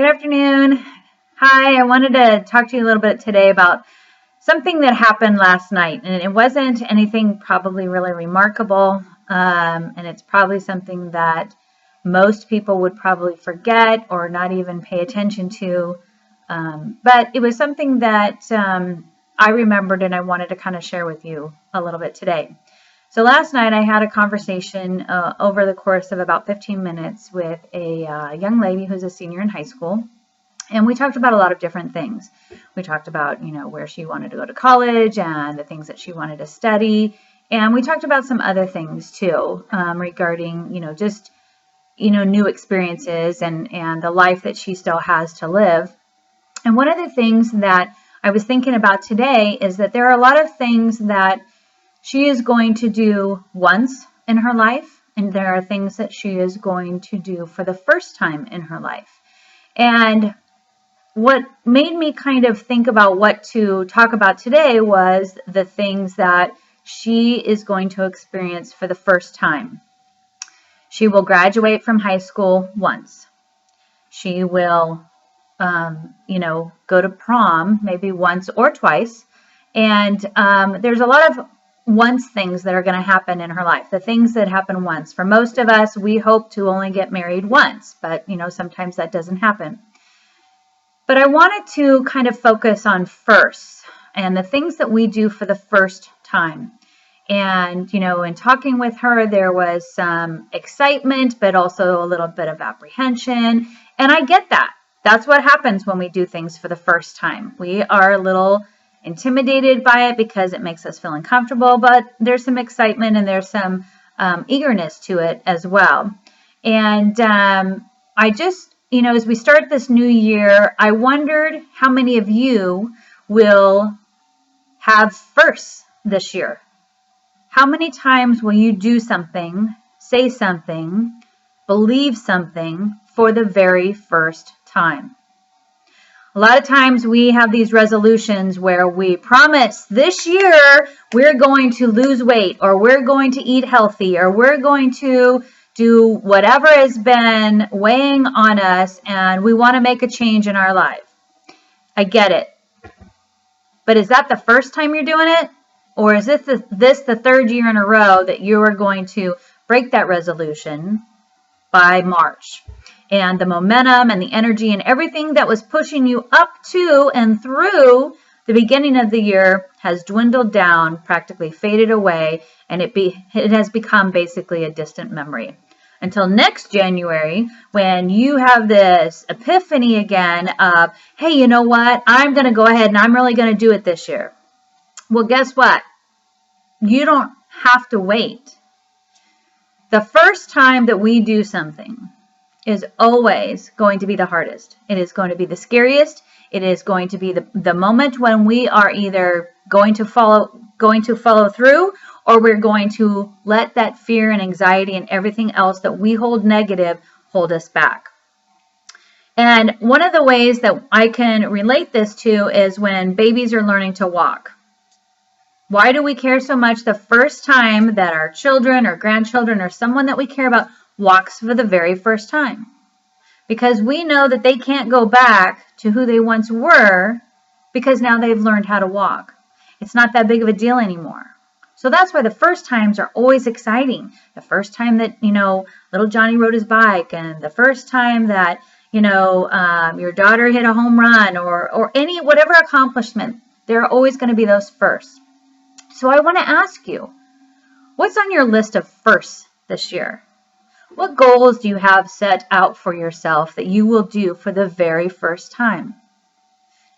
Good afternoon. Hi, I wanted to talk to you a little bit today about something that happened last night. And it wasn't anything probably really remarkable. And it's probably something that most people would probably forget or not even pay attention to. But it was something that I remembered and I wanted to kind of share with you a little bit today. So last night I had a conversation over the course of about 15 minutes with a young lady who's a senior in high school. And we talked about a lot of different things. We talked about, where she wanted to go to college and the things that she wanted to study. And we talked about some other things too, regarding, just, new experiences and the life that she still has to live. And one of the things that I was thinking about today is that there are a lot of things that she is going to do once in her life, and there are things that she is going to do for the first time in her life. And what made me kind of think about what to talk about today was the things that she is going to experience for the first time. She will graduate from high school once. She will, go to prom maybe once or twice. And there's a lot of once things that are going to happen in her life, the things that happen once. For most of us, we hope to only get married once, but sometimes that doesn't happen. But I wanted to kind of focus on firsts and the things that we do for the first time. And, in talking with her, there was some excitement, but also a little bit of apprehension. And I get that. That's what happens when we do things for the first time. We are a little intimidated by it because it makes us feel uncomfortable, but there's some excitement and there's some eagerness to it as well. And I just, as we start this new year, I wondered how many of you will have firsts this year. How many times will you do something, say something, believe something for the very first time? A lot of times we have these resolutions where we promise this year we're going to lose weight, or we're going to eat healthy, or we're going to do whatever has been weighing on us, and we want to make a change in our life. I get it. But is that the first time you're doing it? Or is this the third year in a row that you are going to break that resolution by March? And the momentum and the energy and everything that was pushing you up to and through the beginning of the year has dwindled down, practically faded away, and it has become basically a distant memory. Until next January, when you have this epiphany again of, hey, you know what? I'm going to go ahead and I'm really going to do it this year. Well, guess what? You don't have to wait. The first time that we do something is always going to be the hardest. It is going to be the scariest. It is going to be the moment when we are either going to follow through, or we're going to let that fear and anxiety and everything else that we hold negative hold us back. And one of the ways that I can relate this to is when babies are learning to walk. Why do we care so much the first time that our children or grandchildren or someone that we care about walks for the very first time? Because we know that they can't go back to who they once were, because now they've learned how to walk. It's not that big of a deal anymore. So that's why the first times are always exciting. The first time that, little Johnny rode his bike, and the first time that, your daughter hit a home run, or any, whatever accomplishment, there are always going to be those firsts. So I want to ask you, what's on your list of firsts this year? What goals do you have set out for yourself that you will do for the very first time?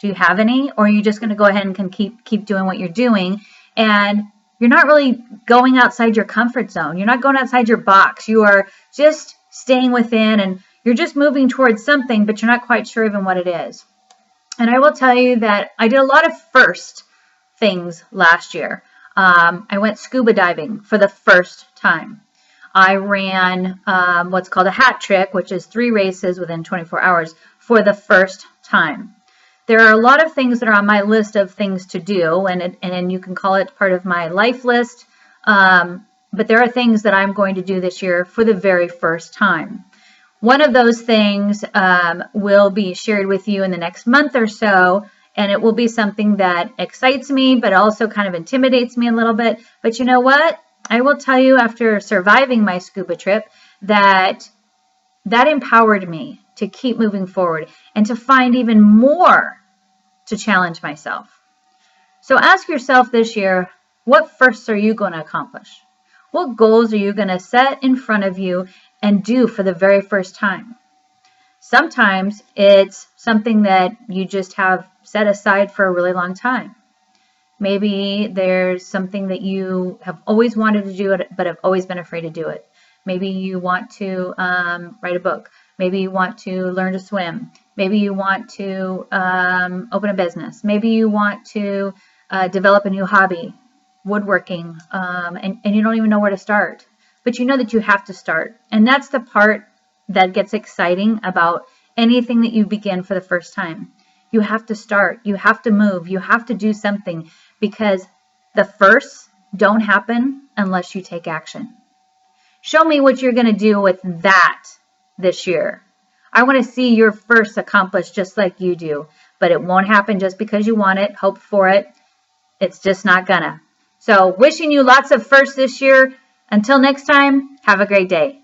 Do you have any? Or are you just going to go ahead and keep doing what you're doing, and you're not really going outside your comfort zone? You're not going outside your box. You are just staying within, and you're just moving towards something, but you're not quite sure even what it is. And I will tell you that I did a lot of first things last year. I went scuba diving for the first time. I ran what's called a hat trick, which is 3 races within 24 hours for the first time. There are a lot of things that are on my list of things to do, and you can call it part of my life list. But there are things that I'm going to do this year for the very first time. One of those things will be shared with you in the next month or so, and it will be something that excites me, but also kind of intimidates me a little bit. But you know what? I will tell you, after surviving my scuba trip, that empowered me to keep moving forward and to find even more to challenge myself. So ask yourself this year, what firsts are you going to accomplish? What goals are you going to set in front of you and do for the very first time? Sometimes it's something that you just have set aside for a really long time. Maybe there's something that you have always wanted to do, but have always been afraid to do it. Maybe you want to write a book. Maybe you want to learn to swim. Maybe you want to open a business. Maybe you want to develop a new hobby, woodworking, and you don't even know where to start. But you know that you have to start. And that's the part that gets exciting about anything that you begin for the first time. You have to start. You have to move. You have to do something, because the firsts don't happen unless you take action. Show me what you're going to do with that this year. I want to see your firsts accomplished just like you do, but it won't happen just because you want it, hope for it. It's just not gonna. So wishing you lots of firsts this year. Until next time, have a great day.